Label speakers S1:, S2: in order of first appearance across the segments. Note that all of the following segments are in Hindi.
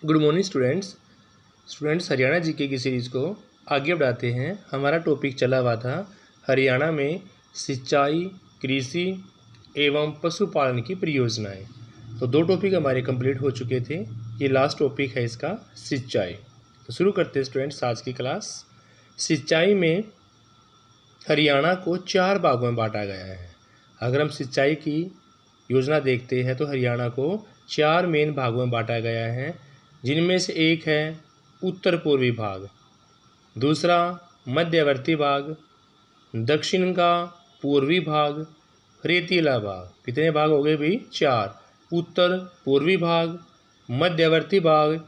S1: Good morning students Haryana GK की सीरीज़ को आगे बढ़ाते हैं। हमारा टॉपिक चला हुआ था हरियाणा में सिंचाई, कृषि एवं पशुपालन की परियोजनाएं। तो 2 टॉपिक हमारे कंप्लीट हो चुके थे। ये लास्ट टॉपिक है इसका सिंचाई। तो शुरू करते हैं स्टूडेंट्स आज की क्लास। सिंचाई में हरियाणा को 4 भागों में बांटा गया है। अगर हम सिंचाई की योजना देखते हैं तो हरियाणा को 4 मेन भागों में बांटा गया है, जिनमें से एक है उत्तर पूर्वी भाग, दूसरा मध्यवर्ती भाग, दक्षिण का पूर्वी भाग, रेतीला भाग। कितने भाग हो गए भाई? 4। उत्तर पूर्वी भाग, मध्यवर्ती भाग,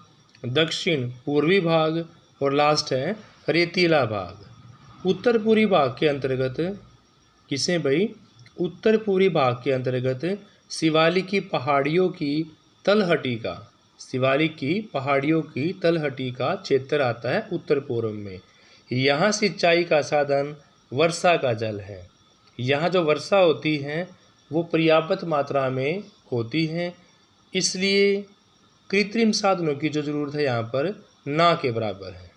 S1: दक्षिण पूर्वी भाग और लास्ट है रेतीला भाग। उत्तर पूर्वी भाग के अंतर्गत किसे भाई? उत्तर पूर्वी भाग के अंतर्गत शिवालिक की पहाड़ियों की तलहटी का क्षेत्र आता है उत्तर पूर्व में। यहाँ सिंचाई का साधन वर्षा का जल है। यहाँ जो वर्षा होती है वो पर्याप्त मात्रा में होती है, इसलिए कृत्रिम साधनों की जो ज़रूरत है यहाँ पर ना के बराबर है।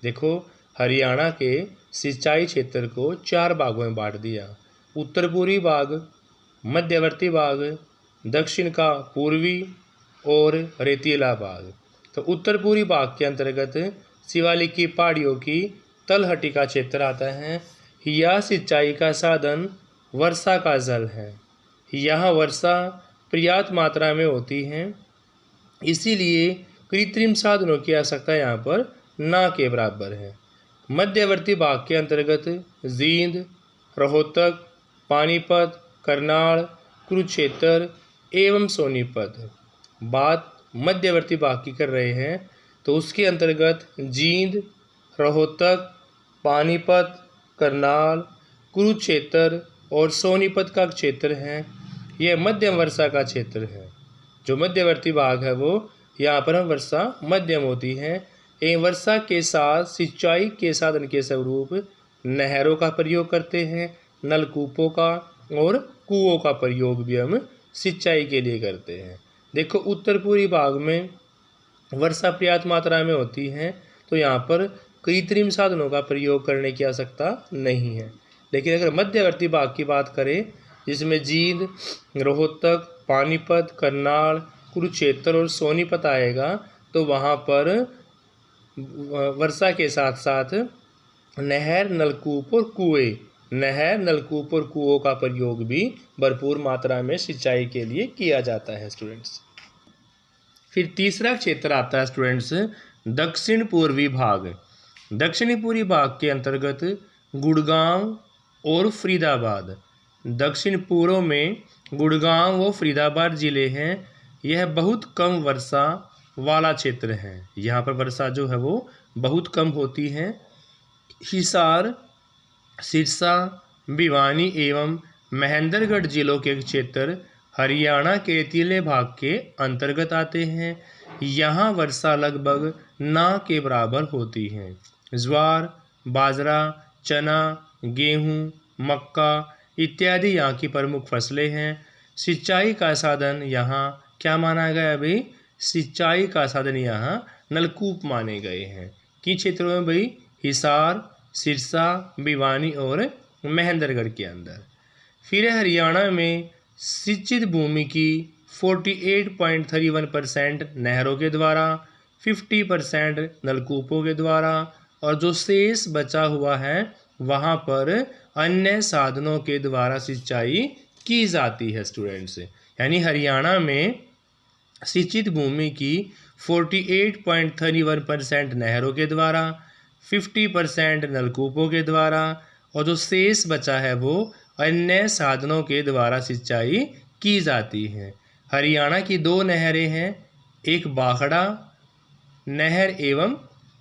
S1: देखो, हरियाणा के सिंचाई क्षेत्र को 4 भागों में बांट दिया। उत्तर पूर्वी भाग, मध्यवर्ती भाग, दक्षिण का पूर्वी और रेतीला भाग। तो उत्तर पूर्वी भाग के अंतर्गत शिवालिक की पहाड़ियों की तलहटी का क्षेत्र आता है। यह सिंचाई का साधन वर्षा का जल है। यहाँ वर्षा पर्याप्त मात्रा में होती है, इसीलिए कृत्रिम साधनों की आवश्यकता यहाँ पर ना के बराबर है। मध्यवर्ती भाग के अंतर्गत जींद, रोहतक, पानीपत, करनाल, कुरुक्षेत्र एवं सोनीपत। बात मध्यवर्ती भाग की कर रहे हैं तो उसके अंतर्गत जींद, रोहतक, पानीपत, करनाल, कुरुक्षेत्र और सोनीपत का क्षेत्र है। यह मध्यम वर्षा का क्षेत्र है। जो मध्यवर्ती भाग है वो यहाँ पर वर्षा मध्यम होती है। एवं वर्षा के साथ सिंचाई के साधन के स्वरूप नहरों का प्रयोग करते हैं, नलकूपों का और कुओं का प्रयोग भी हम सिंचाई के लिए करते हैं। देखो, उत्तर पूर्वी भाग में वर्षा पर्याप्त मात्रा में होती है, तो यहाँ पर कृत्रिम साधनों का प्रयोग करने की आवश्यकता नहीं है। लेकिन अगर मध्यवर्ती भाग की बात करें, जिसमें जींद, रोहतक, पानीपत, करनाल, कुरुक्षेत्र और सोनीपत आएगा, तो वहाँ पर वर्षा के साथ साथ नहर, नलकूप और कुओं का प्रयोग भी भरपूर मात्रा में सिंचाई के लिए किया जाता है स्टूडेंट्स। फिर तीसरा क्षेत्र आता है स्टूडेंट्स दक्षिण पूर्वी भाग। दक्षिणी पूर्वी भाग के अंतर्गत गुड़गांव और फरीदाबाद। दक्षिण पूर्व में गुड़गांव और फरीदाबाद जिले हैं। यह बहुत कम वर्षा वाला क्षेत्र है। यहाँ पर वर्षा जो है वो बहुत कम होती है। हिसार, सिरसा, भिवानी एवं महेंद्रगढ़ जिलों के क्षेत्र हरियाणा के रेतीले भाग के अंतर्गत आते हैं। यहाँ वर्षा लगभग ना के बराबर होती है। ज्वार, बाजरा, चना, गेहूँ, मक्का इत्यादि यहाँ की प्रमुख फसलें हैं। सिंचाई का साधन यहाँ क्या माना गया भाई? सिंचाई का साधन यहाँ नलकूप माने गए हैं। किन क्षेत्रों में भाई? हिसार, सिरसा, भिवानी और महेंद्रगढ़ के अंदर। फिर हरियाणा में सिंचित भूमि की 48.31% नहरों के द्वारा, 50% नलकूपों के द्वारा और जो शेष बचा हुआ है वहाँ पर अन्य साधनों के द्वारा सिंचाई की जाती है स्टूडेंट्स। यानी हरियाणा में सिंचित भूमि की 48.31% नहरों के द्वारा, 50% नलकूपों के द्वारा और जो शेष बचा है वो अन्य साधनों के द्वारा सिंचाई की जाती है। हरियाणा की 2 नहरें हैं, एक बाखड़ा नहर एवं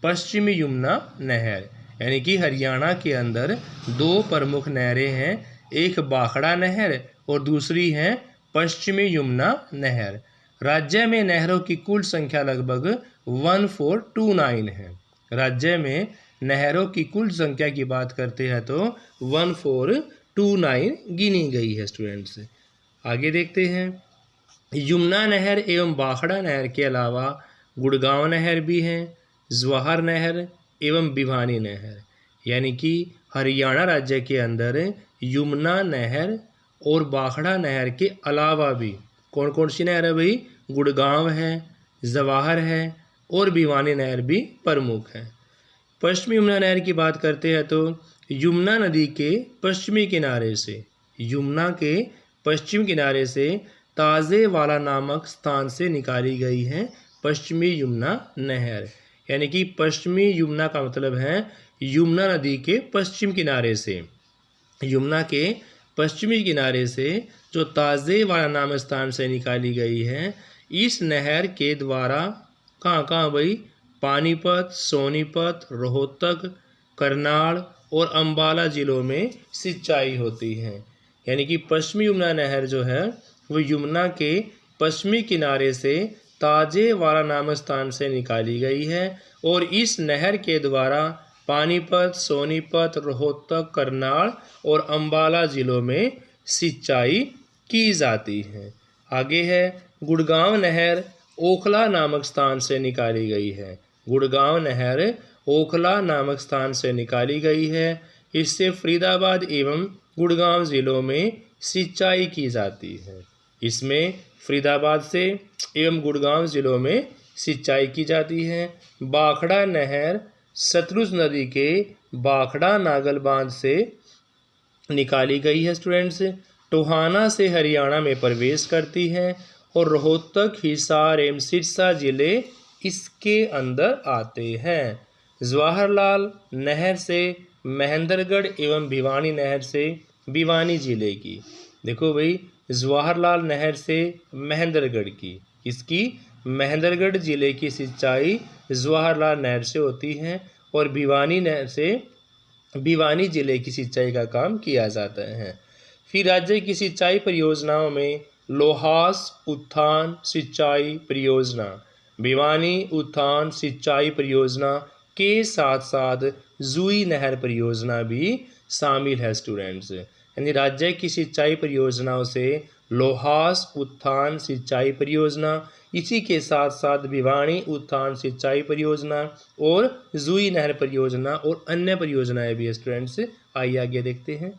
S1: पश्चिमी यमुना नहर। यानी कि हरियाणा के अंदर 2 प्रमुख नहरें हैं, एक बाखड़ा नहर और दूसरी है पश्चिमी यमुना नहर। राज्य में नहरों की कुल संख्या लगभग 1429 है। राज्य में नहरों की कुल संख्या की बात करते हैं तो 1429 गिनी गई है स्टूडेंट्स। आगे देखते हैं। यमुना नहर एवं बाखड़ा नहर के अलावा गुड़गांव नहर भी है, जवाहर नहर एवं भिवानी नहर। यानी कि हरियाणा राज्य के अंदर यमुना नहर और भाखड़ा नहर के अलावा भी कौन कौन सी नहर है भाई? गुड़गांव है, जवाहर है और भिवानी नहर भी प्रमुख है। पश्चिमी यमुना नहर की बात करते हैं तो यमुना नदी के पश्चिमी किनारे से, यमुना के पश्चिम किनारे से ताजेवाला नामक स्थान से निकाली गई है पश्चिमी यमुना नहर। यानी कि पश्चिमी यमुना का मतलब है यमुना नदी के पश्चिम किनारे से, यमुना के पश्चिमी किनारे से जो ताजेवाला नामक स्थान से निकाली गई है, इस नहर के द्वारा कहाँ कहाँ भाई? पानीपत, सोनीपत, रोहतक, करनाल और अंबाला जिलों में सिंचाई होती है। यानी कि पश्चिमी यमुना नहर जो है वो यमुना के पश्चिमी किनारे से ताजेवाला नामक स्थान से निकाली गई है और इस नहर के द्वारा पानीपत, सोनीपत, रोहतक, करनाल और अंबाला जिलों में सिंचाई की जाती है। आगे है गुड़गांव नहर ओखला नामक स्थान से निकाली गई है। गुड़गांव नहर ओखला नामक स्थान से निकाली गई है। इससे फरीदाबाद एवं गुड़गांव जिलों में सिंचाई की जाती है। इसमें फरीदाबाद से एवं गुड़गांव जिलों में सिंचाई की जाती है। भाखड़ा नहर सतलुज नदी के भाखड़ा नागल बांध से निकाली गई है स्टूडेंट्स। टोहाना से हरियाणा में प्रवेश करती है और रोहतक, हिसार एवं सिरसा जिले इसके अंदर आते हैं। जवाहरलाल नहर से महेंद्रगढ़ एवं भिवानी नहर से भिवानी जिले की, देखो भाई, जवाहरलाल नहर से महेंद्रगढ़ की, इसकी महेंद्रगढ़ जिले की सिंचाई जवाहरलाल नहर से होती है और भिवानी नहर से भिवानी जिले की सिंचाई का काम किया जाता है। फिर राज्य की सिंचाई परियोजनाओं में लोहास उत्थान सिंचाई परियोजना, भिवानी उत्थान सिंचाई परियोजना के साथ साथ जुई नहर परियोजना भी शामिल है स्टूडेंट्स। यानी राज्य की सिंचाई परियोजनाओं से लोहास उत्थान सिंचाई परियोजना, इसी के साथ साथ भिवानी उत्थान सिंचाई परियोजना और जुई नहर परियोजना और अन्य परियोजनाएं भी स्टूडेंट्स। आइए आगे देखते हैं।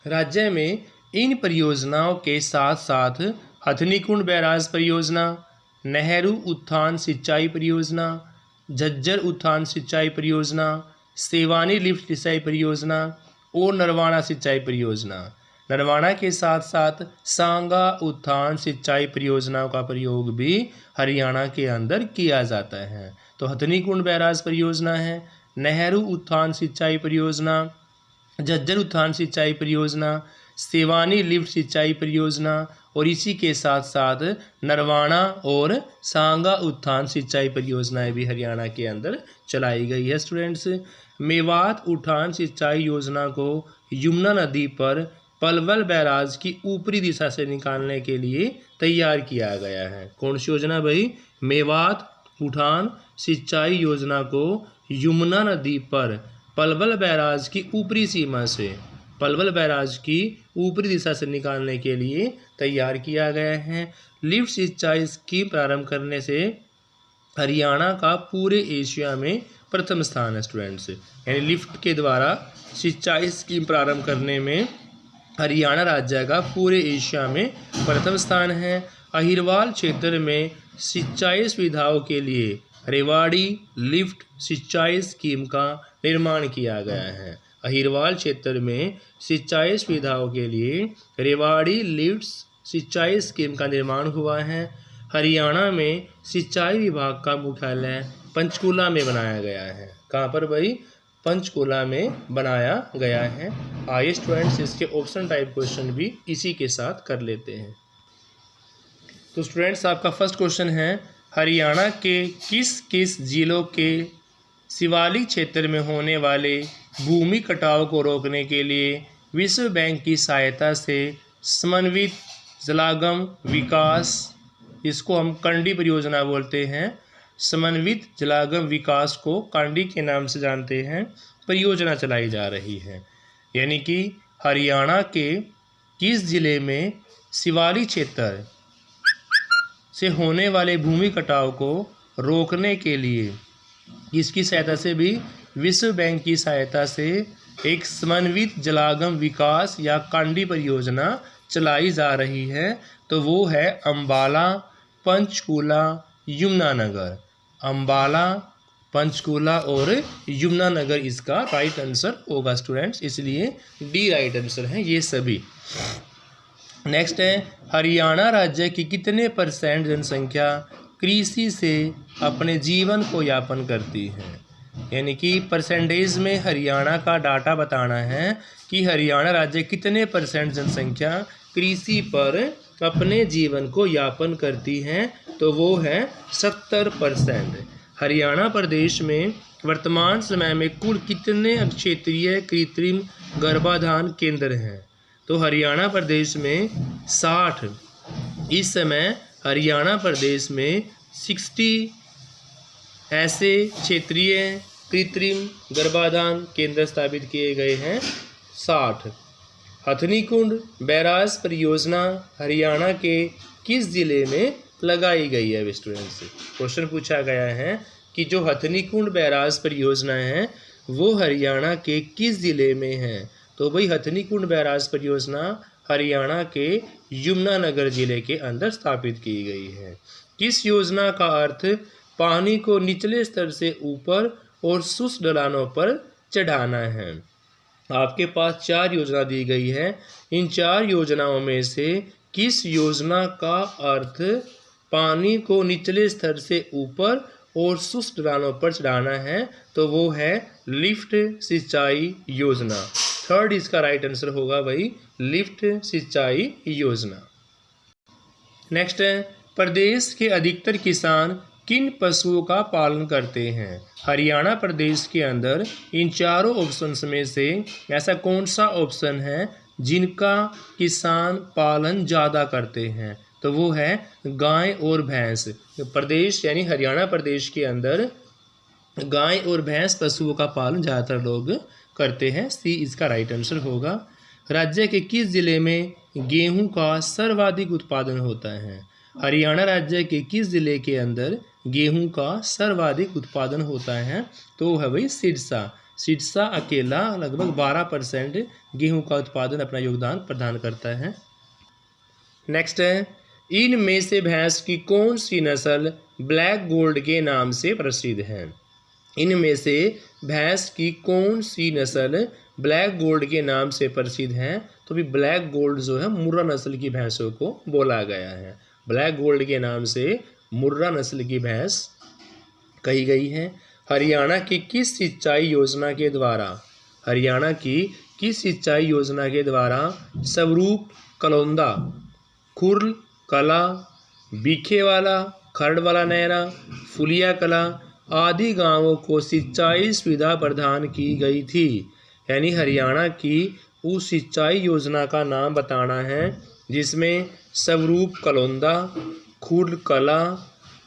S1: राज्य में इन परियोजनाओं के साथ साथ हथनीकुंड बैराज परियोजना, नेहरू उत्थान सिंचाई परियोजना, झज्जर उत्थान सिंचाई परियोजना, सेवानी लिफ्ट सिंचाई परियोजना और नरवाना सिंचाई परियोजना। नरवाना के साथ साथ सांगा उत्थान सिंचाई परियोजनाओं का प्रयोग भी हरियाणा के अंदर किया जाता है। तो हथनीकुंड बैराज परियोजना है, नेहरू उत्थान सिंचाई परियोजना, झज्जर उत्थान सिंचाई परियोजना, सेवानी लिफ्ट सिंचाई परियोजना और इसी के साथ साथ नरवाना और सांगा उत्थान सिंचाई परियोजनाएं भी हरियाणा के अंदर चलाई गई है स्टूडेंट्स। मेवात उत्थान सिंचाई योजना को यमुना नदी पर पलवल बैराज की ऊपरी दिशा से निकालने के लिए तैयार किया गया है। कौन सी योजना भाई? मेवात उत्थान सिंचाई योजना को यमुना नदी पर पलवल बैराज की ऊपरी सीमा से, पलवल बैराज की ऊपरी दिशा से निकालने के लिए तैयार किया गया है। लिफ्ट सिंचाई स्कीम प्रारंभ करने से हरियाणा का पूरे एशिया में प्रथम स्थान है स्टूडेंट्स। यानी लिफ्ट के द्वारा सिंचाई स्कीम प्रारंभ करने में हरियाणा राज्य का पूरे एशिया में प्रथम स्थान है। अहिरवाल क्षेत्र में सिंचाई सुविधाओं के लिए रेवाड़ी लिफ्ट सिंचाई स्कीम का निर्माण किया गया है। अहिरवाल क्षेत्र में सिंचाई सुविधाओं के लिए रेवाड़ी लिफ्ट सिंचाई स्कीम का निर्माण हुआ है। हरियाणा में सिंचाई विभाग का मुख्यालय पंचकूला में बनाया गया है। कहाँ पर भाई? पंचकूला में बनाया गया है। आइए स्टूडेंट्स इसके ऑप्शन टाइप क्वेश्चन भी इसी के साथ कर लेते हैं। तो स्टूडेंट्स आपका फर्स्ट क्वेश्चन है, हरियाणा के किस किस जिलों के शिवालिक क्षेत्र में होने वाले भूमि कटाव को रोकने के लिए विश्व बैंक की सहायता से समन्वित जलागम विकास, इसको हम कंडी परियोजना बोलते हैं, समन्वित जलागम विकास को कांडी के नाम से जानते हैं, परियोजना चलाई जा रही है। यानी कि हरियाणा के किस जिले में शिवालिक क्षेत्र से होने वाले भूमि कटाव को रोकने के लिए इसकी सहायता से भी विश्व बैंक की सहायता से एक समन्वित जलागम विकास या कांडी परियोजना चलाई जा रही है। तो वो है अम्बाला, पंचकूला, यमुनानगर। अम्बाला, पंचकूला और यमुनानगर इसका राइट आंसर होगा स्टूडेंट्स, इसलिए डी राइट आंसर है ये सभी। नेक्स्ट है, हरियाणा राज्य की कितने % जनसंख्या कृषि से अपने जीवन को यापन करती है। यानी कि परसेंटेज में हरियाणा का डाटा बताना है कि हरियाणा राज्य कितने % जनसंख्या कृषि पर अपने जीवन को यापन करती है। तो वो है 70%। हरियाणा प्रदेश में वर्तमान समय में कुल कितने क्षेत्रीय कृत्रिम गर्भाधान केंद्र हैं। तो हरियाणा प्रदेश में 60। इस समय हरियाणा प्रदेश में 60 ऐसे क्षेत्रीय कृत्रिम गर्भाधान केंद्र स्थापित किए गए हैं। 60। हथनीकुंड बैराज परियोजना हरियाणा के किस जिले में लगाई गई है। स्टूडेंट्स से क्वेश्चन पूछा गया है कि जो हथनीकुंड बैराज परियोजना है वो हरियाणा के किस जिले में है। तो भाई हथनीकुंड बैराज परियोजना हरियाणा के यमुनानगर जिले के अंदर स्थापित की गई है। किस योजना का अर्थ पानी को निचले स्तर से ऊपर और शुष्क ढलानों पर चढ़ाना है। आपके पास 4 योजना दी गई है। इन 4 योजनाओं में से किस योजना का अर्थ पानी को निचले स्तर से ऊपर और शुष्क ढलानों पर चढ़ाना है। तो वो है लिफ्ट सिंचाई योजना। 3rd इसका राइट आंसर होगा भाई लिफ्ट सिंचाई योजना। नेक्स्ट है, प्रदेश के अधिकतर किसान किन पशुओं का पालन करते हैं। हरियाणा प्रदेश के अंदर इन चारों ऑप्शंस में से ऐसा कौन सा ऑप्शन है जिनका किसान पालन ज़्यादा करते हैं। तो वो है गाय और भैंस। प्रदेश यानी हरियाणा प्रदेश के अंदर गाय और भैंस पशुओं का पालन ज़्यादातर लोग करते हैं। सी इसका राइट आंसर होगा। राज्य के किस जिले में गेहूं का सर्वाधिक उत्पादन होता है। हरियाणा राज्य के किस जिले के अंदर गेहूं का सर्वाधिक उत्पादन होता है। तो है भाई सिरसा। सिरसा अकेला लगभग 12% गेहूं का उत्पादन अपना योगदान प्रदान करता है। नेक्स्ट है, इनमें से भैंस की कौन सी नस्ल ब्लैक गोल्ड के नाम से प्रसिद्ध है। इनमें से भैंस की कौन सी नस्ल ब्लैक गोल्ड के नाम से प्रसिद्ध है। तो भी ब्लैक गोल्ड जो है मुर्रा नस्ल की भैंसों को बोला गया है। ब्लैक गोल्ड के नाम से मुर्रा नस्ल की भैंस कही गई है। हरियाणा की किस सिंचाई योजना के द्वारा हरियाणा की किस सिंचाई योजना के द्वारा स्वरूप कलौंदा, खुर्ल कला, बीखेवाला, खरड़वाला नहरा, फुलिया कला आदि गांवों को सिंचाई सुविधा प्रदान की गई थी। यानी हरियाणा की उस सिंचाई योजना का नाम बताना है जिसमें स्वरूप कलौंदा, खुर्ल कला,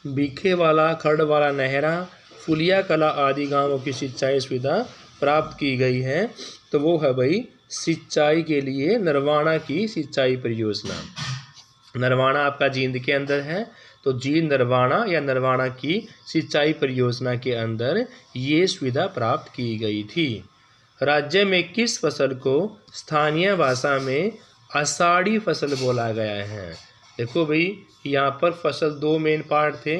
S1: बीखेवाला, खरड़वाला नहरा, फुलिया कला आदि गांवों की सिंचाई सुविधा प्राप्त की गई है। तो वो है भाई सिंचाई के लिए नरवाना की सिंचाई परियोजना। नरवाना आपका जींद के अंदर है। तो जींद नरवाना या नरवाना की सिंचाई परियोजना के अंदर ये सुविधा प्राप्त की गई थी। राज्य में किस फसल को स्थानीय भाषा में आषाढ़ी फसल बोला गया है। देखो भाई यहाँ पर फसल 2 मेन पार्ट थे,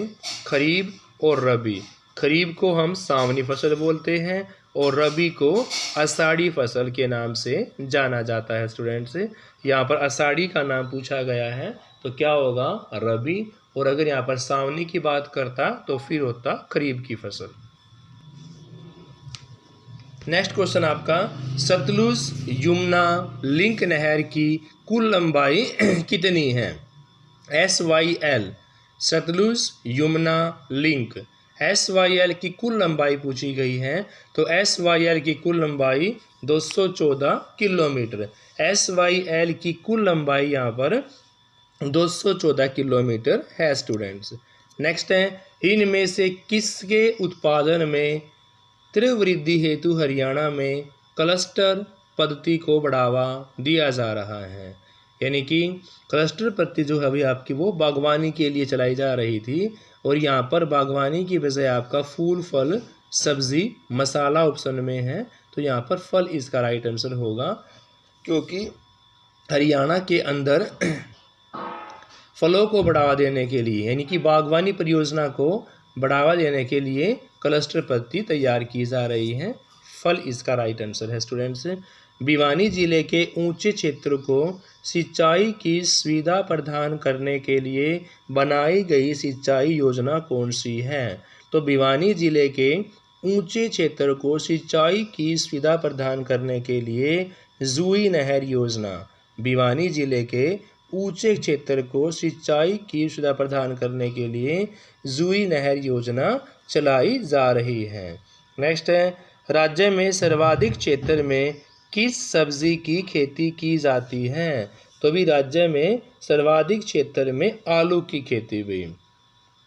S1: खरीफ और रबी। खरीफ को हम सावनी फसल बोलते हैं और रबी को आषाढ़ी फसल के नाम से जाना जाता है। स्टूडेंट्स यहाँ पर आषाढ़ी का नाम पूछा गया है तो क्या होगा रबी, और अगर यहाँ पर सावनी की बात करता तो फिर होता खरीफ की फसल। नेक्स्ट क्वेश्चन आपका, सतलुज यमुना लिंक नहर की कुल लंबाई कितनी है। SYL Sutlej Yamuna link SYL की कुल लंबाई पूछी गई है। तो SYL की कुल लंबाई 214 किलोमीटर। SYL की कुल लंबाई यहाँ पर 214 किलोमीटर है स्टूडेंट्स। नेक्स्ट है, इनमें से किसके उत्पादन में तीव्र वृद्धि हेतु हरियाणा में क्लस्टर पद्धति को बढ़ावा दिया जा रहा है। यानी कि क्लस्टर पद्धति जो है अभी आपकी वो बागवानी के लिए चलाई जा रही थी, और यहाँ पर बागवानी की बजाय आपका फूल फल सब्जी मसाला ऑप्शन में है, तो यहाँ पर फल इसका राइट आंसर होगा, क्योंकि हरियाणा के अंदर फलों को बढ़ावा देने के लिए यानी कि बागवानी परियोजना को बढ़ावा देने के लिए क्लस्टर पद्धति तैयार की जा रही है। फल इसका राइट आंसर है स्टूडेंट्स। भिवानी जिले के ऊंचे क्षेत्र को सिंचाई की सुविधा प्रदान करने के लिए बनाई गई सिंचाई योजना कौन सी है? तो भिवानी जिले के ऊंचे क्षेत्र को सिंचाई की सुविधा प्रदान करने के लिए जूही नहर योजना, भिवानी जिले के ऊंचे क्षेत्र को सिंचाई की सुविधा प्रदान करने के लिए जूही नहर योजना चलाई जा रही है। नेक्स्ट है, राज्य में सर्वाधिक क्षेत्र में किस सब्जी की खेती की जाती है? तो भी राज्य में सर्वाधिक क्षेत्र में आलू की खेती हुई।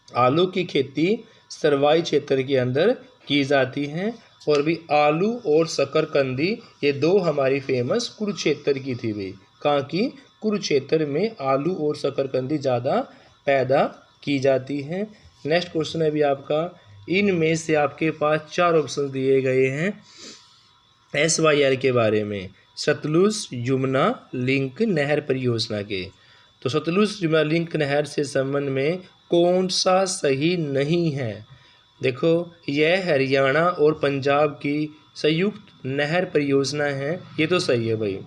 S1: आलू की खेती सर्वाई क्षेत्र के अंदर की जाती है, और भी आलू और शकरकंदी ये दो हमारी फेमस कुरुक्षेत्र की थी भाई। कहाँ की? कुरुक्षेत्र में आलू और शकरकंदी ज़्यादा पैदा की जाती है। नेक्स्ट क्वेश्चन है भी आपका, इनमें से आपके पास 4 ऑप्शन दिए गए हैं SYL के बारे में, सतलुज यमुना लिंक नहर परियोजना के। तो सतलुज यमुना लिंक नहर से संबंध में कौन सा सही नहीं है? देखो, यह हरियाणा और पंजाब की संयुक्त नहर परियोजना है, ये तो सही है भाई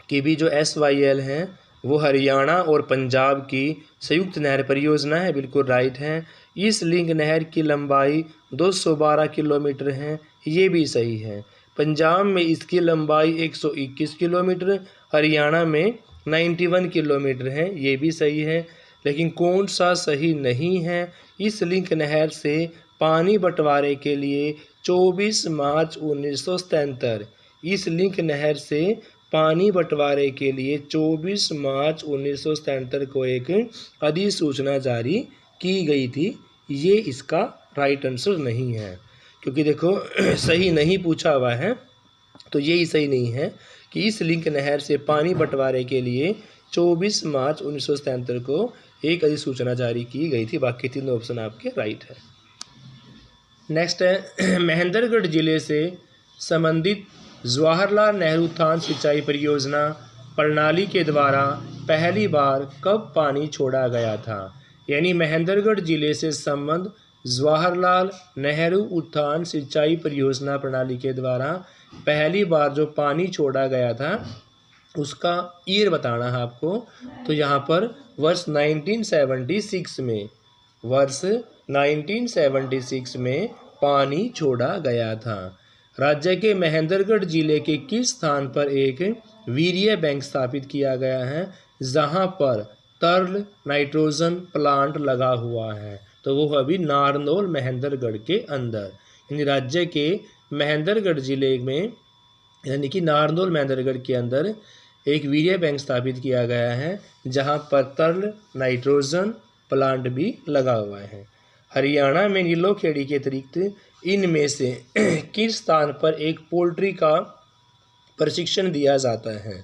S1: कि भी जो SYL है वो हरियाणा और पंजाब की संयुक्त नहर परियोजना है, बिल्कुल राइट है। इस लिंक नहर की लंबाई 212 किलोमीटर है, ये भी सही है। पंजाब में इसकी लंबाई 121 किलोमीटर, हरियाणा में 91 किलोमीटर है, ये भी सही है। लेकिन कौन सा सही नहीं है? इस लिंक नहर से पानी बंटवारे के लिए 24 मार्च 1977 इस लिंक नहर से पानी बंटवारे के लिए 24 मार्च 1977 को एक अधिसूचना जारी की गई थी। ये इसका राइट आंसर नहीं है, क्योंकि देखो सही नहीं पूछा हुआ है, तो ये ही सही नहीं है कि इस लिंक नहर से पानी बंटवारे के लिए 24 मार्च 1977 को एक अधिसूचना जारी की गई थी। बाकी 3 ऑप्शन आपके राइट है। नेक्स्ट है, महेंद्रगढ़ जिले से संबंधित जवाहरलाल नेहरू उत्थान सिंचाई परियोजना प्रणाली के द्वारा पहली बार कब पानी छोड़ा गया था? यानी महेंद्रगढ़ जिले से संबंध जवाहरलाल नेहरू उत्थान सिंचाई परियोजना प्रणाली के द्वारा पहली बार जो पानी छोड़ा गया था उसका ईयर बताना है आपको। तो यहाँ पर वर्ष 1976 में, वर्ष 1976 में पानी छोड़ा गया था। राज्य के महेंद्रगढ़ जिले के किस स्थान पर एक वीर्य बैंक स्थापित किया गया है जहां पर तरल नाइट्रोजन प्लांट लगा हुआ है? तो वो अभी नारनौल महेंद्रगढ़ के अंदर, यानी राज्य के महेंद्रगढ़ जिले में यानी कि नारनौल महेंद्रगढ़ के अंदर एक वीर्य बैंक स्थापित किया गया है जहां पर तरल नाइट्रोजन प्लांट भी लगा हुआ है। हरियाणा में नीलोखेड़ी के अतिरिक्त इनमें से किस स्थान पर एक पोल्ट्री का प्रशिक्षण दिया जाता है?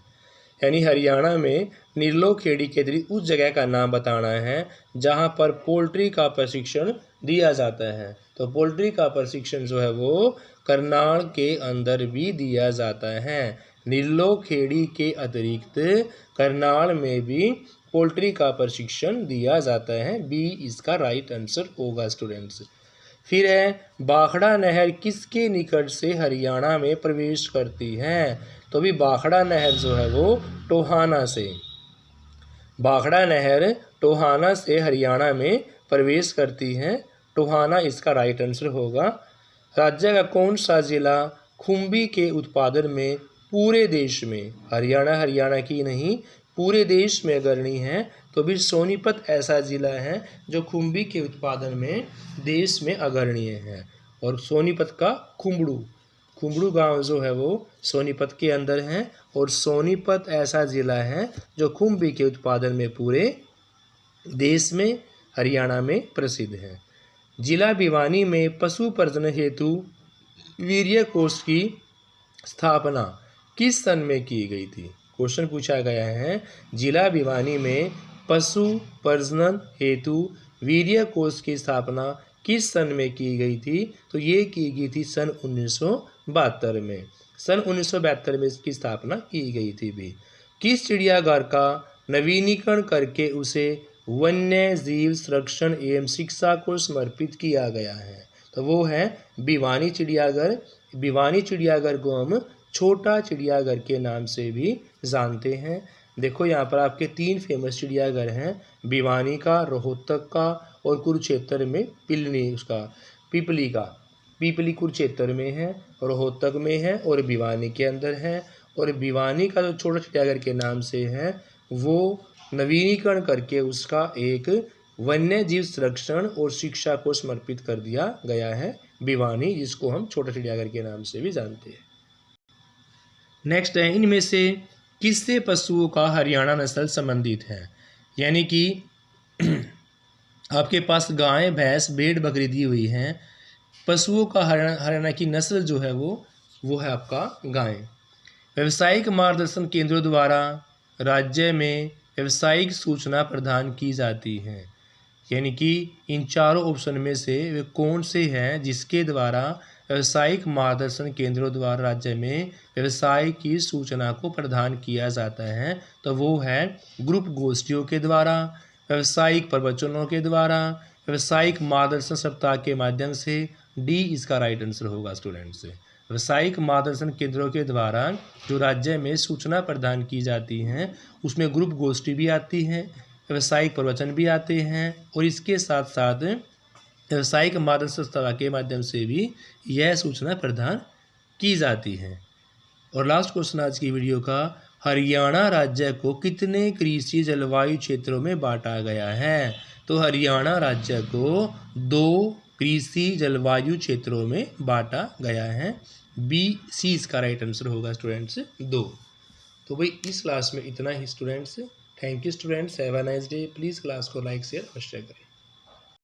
S1: यानी हरियाणा में नीलोखेड़ी के अतिरिक्त उस जगह का नाम बताना है जहां पर पोल्ट्री का प्रशिक्षण दिया जाता है। तो पोल्ट्री का प्रशिक्षण जो है वो करनाल के अंदर भी दिया जाता है। नीलोखेड़ी के अतिरिक्त करनाल में भी पोल्ट्री का प्रशिक्षण दिया जाता है। बी इसका राइट आंसर होगा स्टूडेंट्स। फिर है, बाखड़ा नहर किसके निकट से हरियाणा में प्रवेश करती है? तो भी बाखड़ा नहर जो है वो टोहाना से, बाखड़ा नहर टोहाना से हरियाणा में प्रवेश करती है। टोहाना इसका राइट आंसर होगा। राज्य का कौन सा जिला खुम्बी के उत्पादन में पूरे देश में, हरियाणा की नहीं पूरे देश में अग्रणी है? तो भी सोनीपत ऐसा जिला है जो खुम्बी के उत्पादन में देश में अग्रणीय है। और सोनीपत का खुम्बड़ू गांव जो है वो सोनीपत के अंदर है, और सोनीपत ऐसा जिला है जो खुम्बी के उत्पादन में पूरे देश में हरियाणा में प्रसिद्ध है। जिला भिवानी में पशु प्रजनन हेतु वीर्य कोष की स्थापना किस सन में की गई थी? क्वेश्चन पूछा गया है, जिला भिवानी में पशु प्रजनन हेतु वीर्य कोष की स्थापना किस सन में की गई थी? तो ये की गई थी सन 1972 में। सन 1972 में इसकी स्थापना की गई थी भी। किस चिड़ियाघर का नवीनीकरण करके उसे वन्य जीव संरक्षण एवं शिक्षा को समर्पित किया गया है? तो वो है भिवानी चिड़ियाघर। भिवानी चिड़ियाघर को हम छोटा चिड़ियाघर के नाम से भी जानते हैं। देखो यहाँ पर आपके 3 फेमस चिड़ियाघर हैं, भिवानी का, रोहतक का और कुरुक्षेत्र में पिपली का। पिपली कुरुक्षेत्र में है, रोहतक में है और भिवानी के अंदर है। और भिवानी का जो छोटा चिड़ियाघर के नाम से है वो नवीनीकरण करके उसका एक वन्य जीव संरक्षण और शिक्षा को समर्पित कर दिया गया है भिवानी, जिसको हम छोटा चिड़ियाघर के नाम से भी जानते हैं। नेक्स्ट है, इनमें से किससे पशुओं का हरियाणा नस्ल संबंधित है? यानी कि आपके पास गाय, भैंस, भेड़, बकरी दी हुई हैं। पशुओं का हरियाणा की नस्ल जो है वो है आपका गाय। व्यावसायिक मार्गदर्शन केंद्रों द्वारा राज्य में व्यावसायिक सूचना प्रदान की जाती है। यानी कि इन चारों ऑप्शन में से वे कौन से हैं जिसके द्वारा व्यावसायिक मार्गदर्शन केंद्रों द्वारा राज्य में व्यवसाय की सूचना को प्रदान किया जाता है? तो वो है ग्रुप गोष्ठियों के द्वारा, व्यावसायिक प्रवचनों के द्वारा, व्यावसायिक मार्गदर्शन सप्ताह के माध्यम से। डी इसका राइट आंसर होगा स्टूडेंट्स। व्यावसायिक मार्गदर्शन केंद्रों के द्वारा जो राज्य में सूचना प्रदान की जाती हैं उसमें ग्रुप गोष्ठी भी आती है, व्यावसायिक प्रवचन भी आते हैं और इसके साथ साथ व्यावसायिक मार्गदर्शन सप्ताह के माध्यम से भी यह सूचना प्रदान की जाती है। और लास्ट क्वेश्चन आज की वीडियो का, हरियाणा राज्य को कितने कृषि जलवायु क्षेत्रों में बांटा गया है? तो हरियाणा राज्य को 2 कृषि जलवायु क्षेत्रों में बांटा गया है। बी सी इसका राइट आंसर होगा स्टूडेंट्स 2। तो भाई इस क्लास में इतना ही students. Thank you students, have a nice day. Please class को लाइक शेयर अवश्य करें।